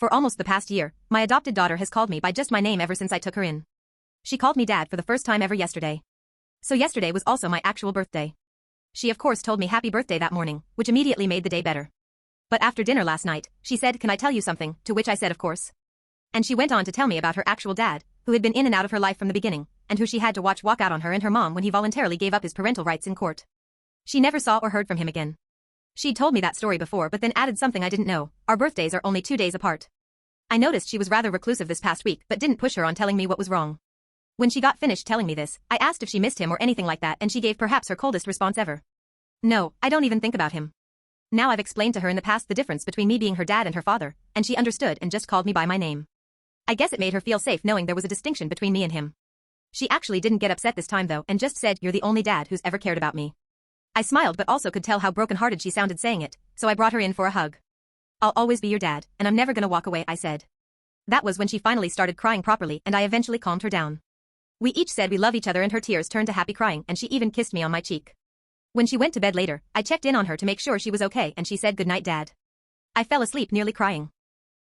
For almost the past year, my adopted daughter has called me by just my name ever since I took her in. She called me Dad for the first time ever yesterday. So yesterday was also my actual birthday. She of course told me happy birthday that morning, which immediately made the day better. But after dinner last night, she said, "Can I tell you something?" To which I said of course. And she went on to tell me about her actual dad, who had been in and out of her life from the beginning, and who she had to watch walk out on her and her mom when he voluntarily gave up his parental rights in court. She never saw or heard from him again. She'd told me that story before but then added something I didn't know: our birthdays are only 2 days apart. I noticed she was rather reclusive this past week but didn't push her on telling me what was wrong. When she got finished telling me this, I asked if she missed him or anything like that and she gave perhaps her coldest response ever. No, I don't even think about him. Now I've explained to her in the past the difference between me being her dad and her father, and she understood and just called me by my name. I guess it made her feel safe knowing there was a distinction between me and him. She actually didn't get upset this time though and just said, "You're the only dad who's ever cared about me." I smiled but also could tell how broken-hearted she sounded saying it, so I brought her in for a hug. "I'll always be your dad, and I'm never gonna walk away," I said. That was when she finally started crying properly and I eventually calmed her down. We each said we love each other and her tears turned to happy crying and she even kissed me on my cheek. When she went to bed later, I checked in on her to make sure she was okay and she said, "Good night, Dad." I fell asleep nearly crying.